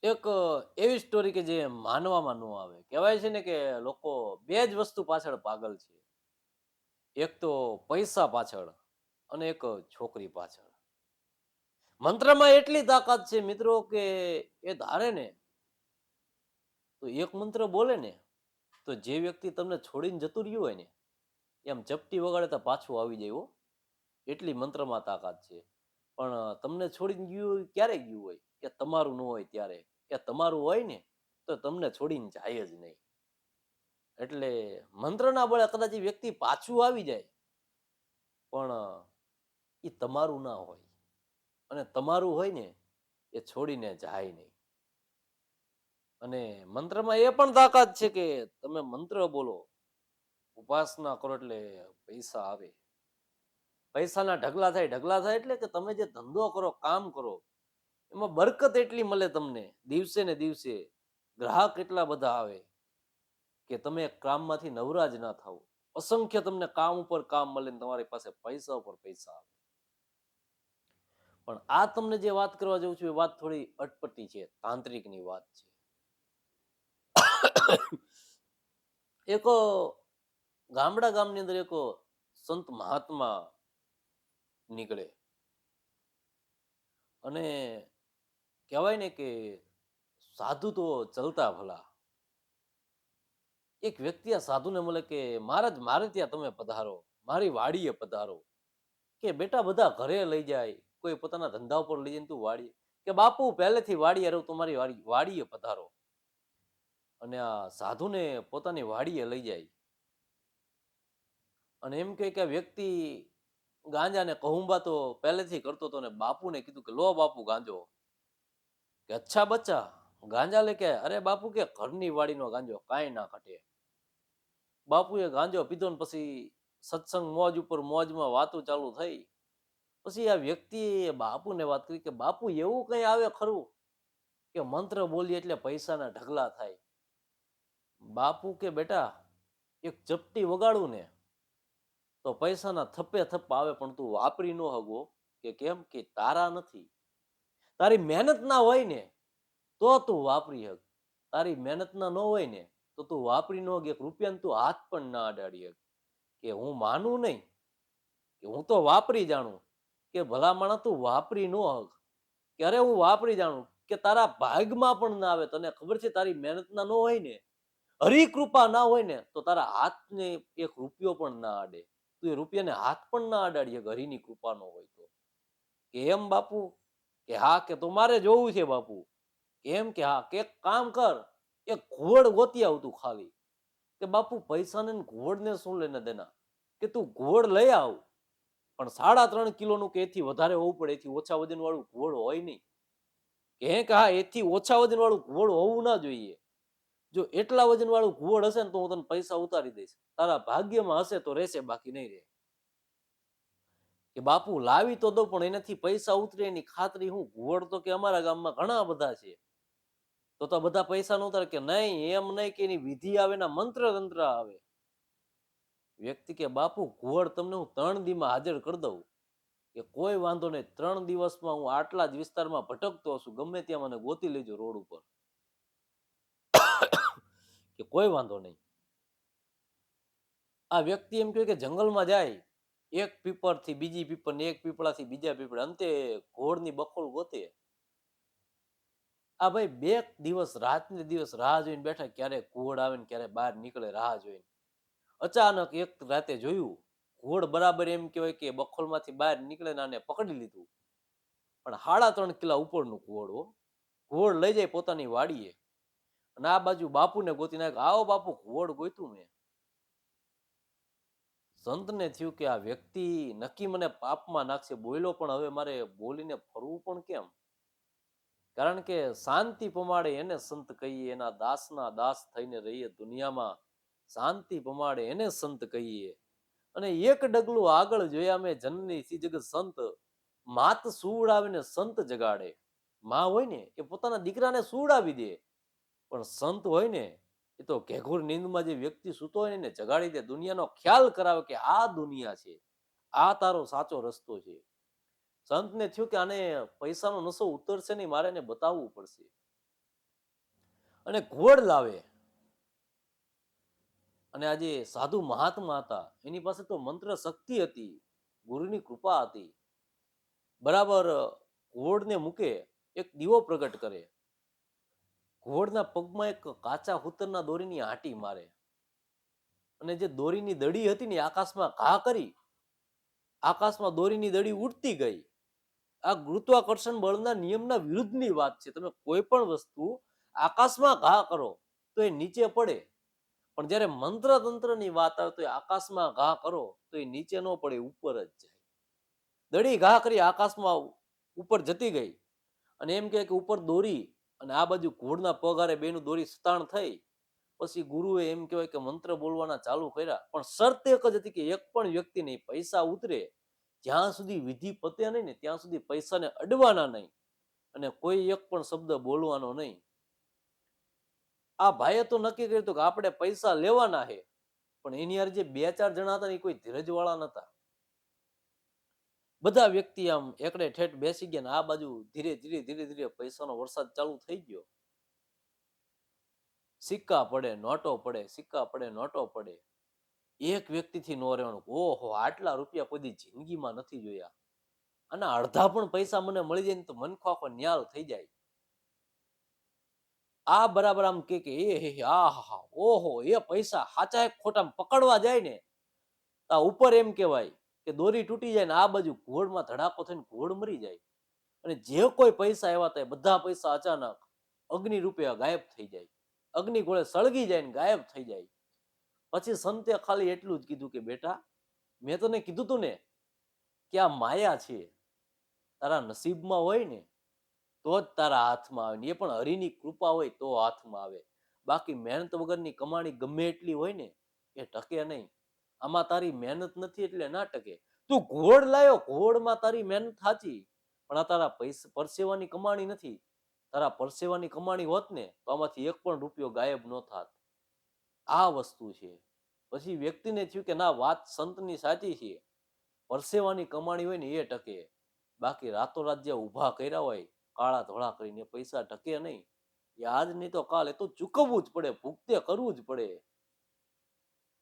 એક એવી સ્ટોરી કે જે માનવામાં ન આવે. કહેવાય છે ને કે લોકો બે જ વસ્તુ પાછળ પાગલ છે. એક તો પૈસા પાછળ અને એક છોકરી પાછળ. મંત્રમાં એટલી તાકાત છે મિત્રો કે એ ધારે ને તો એક મંત્ર બોલે ને તો જે વ્યક્તિ તમને છોડીને જતું રહ્યું હોય ને એમ ચપટી વગાડે તો પાછું આવી જાય હો. એટલી મંત્રમાં તાકાત છે. પણ તમને છોડીને ગયું હોય ક્યારે ગયું હોય કે તમારું ન હોય ત્યારે. કે તમારું હોય ને તો તમને છોડીને જાય જ નહીં. એટલે મંત્રના બળે કદાચ એ વ્યક્તિ પાછું આવી જાય પણ એ તમારું ના હોય અને તમારું હોય ને એ છોડીને જાય નહીં. અને મંત્રમાં એ પણ તાકાત છે કે તમે મંત્ર બોલો, ઉપાસના કરો એટલે પૈસા આવે. પૈસાના ઢગલા થાય એટલે કે તમે જે ધંધો કરો, કામ કરો, એમાં બરકત એટલી મળે તમને દિવસે ને દિવસે. ગ્રાહક એટલા બધા આવે કે તમે કામમાંથી નવરા જ ના થાવ. અસંખ્ય તમને કામ ઉપર કામ મળે ને તમારી પાસે પૈસા ઉપર પૈસા આવે. પણ આ તમને જે વાત કરવા જઉં છું એ વાત થોડી અટપટી છે, તાંત્રિકની વાત છે. એક ગામની અંદર એક સંત મહાત્મા નીકળે અને કહેવાય ને કે સાધુ તો ચલતા ભલા. એક વ્યક્તિ આ સાધુને મળે કે મહારાજ મારે ત્યાં તમે પધારો, મારી વાડીએ પધારો. કે બેટા બધા ઘરે લઈ જાય, કોઈ પોતાના ધંધા ઉપર લઈ જાય તું વાડીએ. કે બાપુ પહેલેથી વાડીએ રહું, તમારી વાડીએ પધારો. અને આ સાધુને પોતાની વાડીએ લઈ જાય અને એમ કહે કે આ વ્યક્તિ ગાંજાને કહુંબા તો પહેલેથી કરતો હતો ને બાપુને કીધું કે લો બાપુ ગાંજો. કે અચ્છા બચ્ચા ગાંજા લે કે અરે બાપુ કે ઘરની વાડીનો ગાંજો કાંઈ ના ઘટે. બાપુએ ગાંજો પીધો ને પછી સત્સંગ મોજ ઉપર મોજમાં વાતો ચાલુ થઈ. પછી આ વ્યક્તિએ બાપુને વાત કરી કે બાપુ એવું કઈ આવે ખરું કે મંત્ર બોલીએ એટલે પૈસાના ઢગલા થાય. બાપુ કે બેટા એક ચપટી વગાડું ને તો પૈસાના થપ્પે થપ્પા આવે પણ તું વાપરી ન હગો. કે કેમ કે તારા નથી, તારી મહેનત ના હોય ને તો તું વાપરી હક. તારી મહેનત ના ન હોય ને તો તું વાપરી ન હક. એક રૂપિયાને તું હાથ પણ ના અડાડી હક. કે હું માનું નહીં કે હું તો વાપરી જાણું. કે ભલા માણસ તું વાપરી ન હક. ક્યારે હું વાપરી જાણું કે તારા ભાગમાં પણ ના આવે. તને ખબર છે તારી મહેનત ના ન હોય ને, હરિકૃપા ના હોય ને તો તારા હાથને એક રૂપિયો પણ ના અડે. તું એ રૂપિયાને હાથ પણ ના અડાડીએ હરિની કૃપા ન હોય તો. કે એમ બાપુ કે હા કે તો મારે જોવું છે બાપુ. એમ કે હા કે એક કામ કર, એક ઘોડ ગોતી આવતું ખાલી. કે બાપુ પૈસાને ઘોડને શું લઈને દેના. કે તું ઘોડ લઈ આવ પણ 3.5 કિલોનું કે એથી વધારે હોવું પડે. એથી ઓછા વજન વાળું ઘોડ હોય નહીં. કે હા એથી ઓછા વજન વાળું ઘોડ હોવું ના જોઈએ. જો એટલા વજન વાળું ઘુવડ હશે ને તો હું તને પૈસા ઉતારી દઈશ. તારા ભાગ્યમાં હશે તો રહેશે, બાકી નહીં રહે. કે બાપુ લાવી તો દો પણ એનાથી પૈસા ઉતરે એની ખાતરી હું. ઘુવડ તો કે અમારા ગામમાં ઘણા બધા છે. તો બધા પૈસા ન ઉતારે. કે નહીં એમ નહીં કે એની વિધિ આવે ને મંત્ર તંત્ર આવે. વ્યક્તિ કે બાપુ ઘુવડ તમને હું 3 દીમાં હાજર કરી દઉં. કે કોઈ વાંધો નહીં, 3 દિવસમાં હું આટલા જ વિસ્તારમાં ભટકતો હશું, ગમે ત્યાં મને ગોતી લેજો રોડ ઉપર. કે કોઈ વાંધો નહીં. આ વ્યક્તિ એમ કહે કે જંગલમાં જાય, એક પીપળથી બીજી પીપળ ને એક પીપળાથી બીજા પીપળ, અંતે ઘોડની બખોલ ગોતે. આ ભાઈ 2 દિવસ રાત ને દિવસ રાહ જોઈને બેઠા ક્યારે ઘોડ આવે ને ક્યારે બહાર નીકળે રાહ જોઈને. અચાનક એક રાતે જોયું ઘોડ બરાબર એમ કહેવાય કે બખોલમાંથી બહાર નીકળે ને આને પકડી લીધું. પણ 3.5 કિલા ઉપરનું ઘોડ હો. ઘોડ લઈ જાય પોતાની વાડીએ અને આ બાજુ બાપુને ગોતી નાખે. આવો બાપુ ઘોડ ગોતું મેં. સંતને થયું કે આ વ્યક્તિ નક્કી મને પાપમાં નાખશે. બોલ્યો પણ હવે મારે બોલીને ફરવું પણ કેમ. કારણ કે શાંતિ પમાડે એને સંત કહીએ. એના દાસના દાસ થઈને રહીએ દુનિયામાં. શાંતિ પમાડે એને સંત કહીએ. અને એક ડગલું આગળ જોયા મેં જનની સી જગત સંત. માત સુવડાવીને સંત જગાડે. માં હોય ને એ પોતાના દીકરાને સુવડાવી દે, પણ સંત હોય ને એ તો ઘેઘુર નીંદમાં જે વ્યક્તિ સૂતો હોય ને એને જગાડી દે. દુનિયાનો ખ્યાલ કરાવે કે આ દુનિયા છે, આ તારો સાચો રસ્તો છે. સંતને થયું કે આને પૈસાનો નશો ઉતરશે નહીં, મારે એને બતાવવું પડશે. અને ઘોડ લાવે. અને આ જે સાધુ મહાત્મા હતા એની પાસે તો મંત્ર શક્તિ હતી, ગુરુની કૃપા હતી. બરાબર ઘોડને મૂકે, એક દીવો પ્રગટ કરે, ઘોડના પગમાં એક કાચા હુતરના દોરીની આંટી મારે, અને જે દોરીની દડી હતી ને આકાશમાં ઘા કરી, આકાશમાં દોરીની દડી ઉડતી ગઈ. આ ગુરુત્વાકર્ષણ બળના નિયમના વિરુદ્ધની વાત છે. તમે કોઈ પણ વસ્તુ આકાશમાં ઘા કરો તો એ નીચે પડે, પણ જ્યારે મંત્ર તંત્રની વાત આવે તો એ આકાશમાં ઘા કરો તો એ નીચે ન પડે, ઉપર જ જાય. દડી ઘા કરી આકાશમાં ઉપર જતી ગઈ, અને એમ કે ઉપર દોરી અને આ બાજુ ઘોડના પગ હારે બેનું દોરી સતાણ થઈ. પછી ગુરુએ એમ કહેવાય કે મંત્ર બોલવાના ચાલુ કર્યા, પણ શરત એક જ હતી કે એક પણ વ્યક્તિ નહીં પૈસા ઉતરે, જ્યાં સુધી વિધિ પતે નહીં ને ત્યાં સુધી પૈસાને અડવાના નહીં, અને કોઈ એક પણ શબ્દ બોલવાનો નહીં. આ ભાઈએ તો નક્કી કર્યું હતું કે આપણે પૈસા લેવાના છે, પણ એની યાર જે બે ચાર જણા હતા એ કોઈ ધીરજ વાળા નતા. બધા વ્યક્તિ આમ એકડે ઠેઠ બેસી ગયા, ને આ બાજુ ધીરે ધીરે ધીરે ધીરે પૈસાનો વરસાદ ચાલુ થઈ ગયો. સિક્કા પડે, નોટો પડે, સિક્કા પડે, નોટો પડે. એક વ્યક્તિથી નો રહેવાનું, ઓહો આટલા રૂપિયા કોઈ જિંદગીમાં નથી જોયા, અને અડધા પણ પૈસા મને મળી જાય ને તો મનખો આખો ન્યાલ થઈ જાય. આ બરાબર આમ કે એ હે આ હા ઓહો એ પૈસા સાચા એક ખોટા પકડવા જાય ને આ ઉપર એમ કહેવાય કે દોરી તૂટી જાય ને આ બાજુ ઘોડમાં ધડાકો થઈને ઘોડ મરી જાય. અને જે કોઈ પૈસા એવા થાય બધા પૈસા અચાનક અગ્નિ રૂપે ગાયબ થઈ જાય, અગ્નિ ગોળે સળગી જાય ને ગાયબ થઈ જાય. પછી સંતે ખાલી એટલું જ કીધું કે બેટા, મેં તને કીધું તું ને કે આ માયા છે, તારા નસીબમાં હોય ને તો જ તારા હાથમાં આવે, એ પણ હરિની કૃપા હોય તો હાથમાં આવે. બાકી મહેનત વગરની કમાણી ગમે એટલી હોય ને એ ટકે નહીં. આમાં તારી મહેનત નથી એટલે ના ટકે. તું ઘોડ લાયો, ઘોડમાં તારી મહેનત સાચી, પણ આ તારા પૈસા પરસેવાની કમાણી નથી. તારા પરસેવાની કમાણી હોત ને તો આમાંથી એક પણ રૂપિયો ગાયબ ન થાત. આ વસ્તુ છે. પછી વ્યક્તિને થયું કે ના વાત સંતની સાચી છે, પરસેવાની કમાણી હોય ને એ ટકે, બાકી રાતોરાત જે ઊભા કર્યા હોય કાળા ધોળા કરીને પૈસા ટકે નહીં. એ આજ નહીં તો કાલ એ તો ચૂકવવું જ પડે, ભૂગતે કરવું જ પડે.